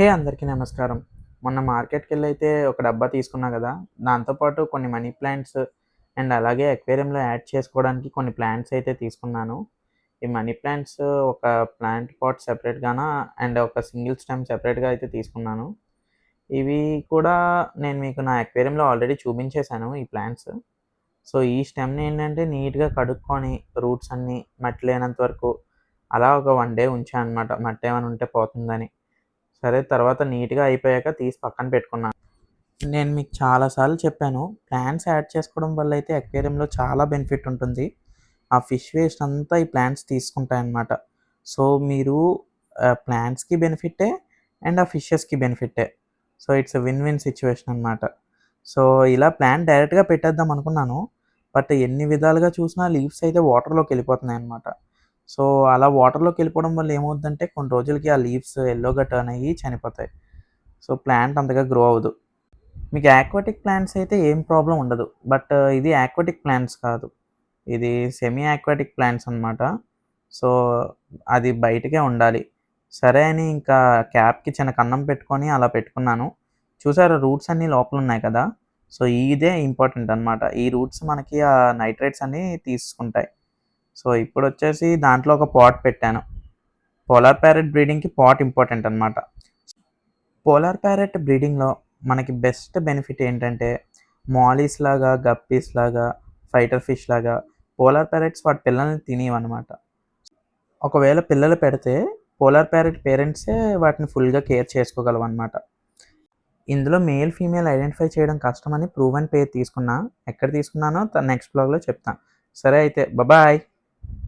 హే అందరికీ నమస్కారం. మొన్న మార్కెట్‌కెళ్ళైతే ఒక డబ్బా తీసుకున్నా గదా! దాంతో పాటు కొన్ని మనీ ప్లాంట్స్ అండ్ అలాగే అక్వేరియంలో యాడ్ చేసుకోవడానికి కొన్ని ప్లాంట్స్ అయితే తీసుకున్నాను. ఈ మనీ ప్లాంట్స్ ఒక ప్లాంట్ పాట్ సెపరేట్‌గాన అండ్ ఒక సింగిల్ స్టెమ్ సెపరేట్‌గా అయితే తీసుకున్నాను. ఇవి కూడా నేను మీకు నా అక్వేరియంలో ఆల్రెడీ చూపించేసాను ఈ ప్లాంట్స్. సో, ఈ స్టెమ్‌ని ఏంటంటే నీట్‌గా కడుక్కొని రూట్స్ అన్నీ మట్టి లేనంత వరకు అలా ఒక 1 డే ఉంచా అనమాట. మట్టేమైనా ఉంటే పోతుందని. సరే తర్వాత నీట్‌గా అయిపోయాక తీసి పక్కన పెట్టుకున్నాను. నేను మీకు చాలా సార్లు చెప్పాను. ప్లాంట్స్ యాడ్ చేసుకోవడం వల్ల అయితే అక్వేరియంలో చాలా బెనిఫిట్ ఉంటుంది. ఆ ఫిష్ వేస్ట్ అంతా ఈ ప్లాంట్స్ తీసుకుంటాయన్నమాట. సో, మీరు ప్లాంట్స్‌కి బెనిఫిట్టే అండ్ ఆ ఫిషెస్‌కి బెనిఫిట్టే. So, it's a win win situation అన్నమాట. సో, ఇలా ప్లాంట్ డైరెక్ట్‌గా పెట్టేద్దాం అనుకున్నాను. బట్ ఎన్ని విధాలుగా చూసినా లీవ్స్ అయితే వాటర్‌లోకెళ్ళిపోతున్నాయన్నమాట. సో, అలా వాటర్‌లోకెళ్ళిపోవడం వల్ల ఏమవుద్దంటే కొన్ని రోజులకి ఆ లీవ్స్ యెల్లోగా టర్న్ అయ్యి చనిపోతాయి. సో, ప్లాంట్ అంతగా గ్రో అవ్వదు. మీకు ఆక్వాటిక్ ప్లాంట్స్ అయితే ఏం ప్రాబ్లమ్ ఉండదు. బట్ ఇది ఆక్వాటిక్ ప్లాంట్స్ కాదు. ఇది సెమీ ఆక్వాటిక్ ప్లాంట్స్ అన్నమాట. సో, అది బయటకే ఉండాలి. సరే అని ఇంకా క్యాప్‌కి చిన్న కన్నం పెట్టుకొని అలా పెట్టుకున్నాను. చూసారా రూట్స్ అన్నీ లోపలున్నాయి కదా! సో, ఇదే ఇంపార్టెంట్ అన్నమాట. ఈ రూట్స్ మనకి ఆ నైట్రేట్స్ అన్నీ తీసుకుంటాయి. సో, ఇప్పుడొచ్చేసి దాంట్లో ఒక పాట్ పెట్టాను. పోలార్ ప్యారట్ బ్రీడింగ్‌కి పాట్ ఇంపార్టెంట్ అన్నమాట. పోలార్ ప్యారట్ బ్రీడింగ్‌లో మనకి బెస్ట్ బెనిఫిట్ ఏంటంటే, మాలీస్ లాగా, గప్పీస్ లాగా, ఫైటర్ ఫిష్ లాగా పోలార్ ప్యారట్స్ వాటి పిల్లల్ని తినేయవనమాట. ఒకవేళ పిల్లలు పెడితే పోలార్ ప్యారట్ పేరెంట్సే వాటిని ఫుల్‌గా కేర్ చేసుకోగలవనమాట. ఇందులో మేల్, ఫీమేల్ ఐడెంటిఫై చేయడం కష్టమని ప్రూవెన్ పేర్ తీసుకున్నా. ఎక్కడ తీసుకున్నానో నెక్స్ట్ వ్లాగ్‌లో చెప్తా. సరే అయితే బాయ్.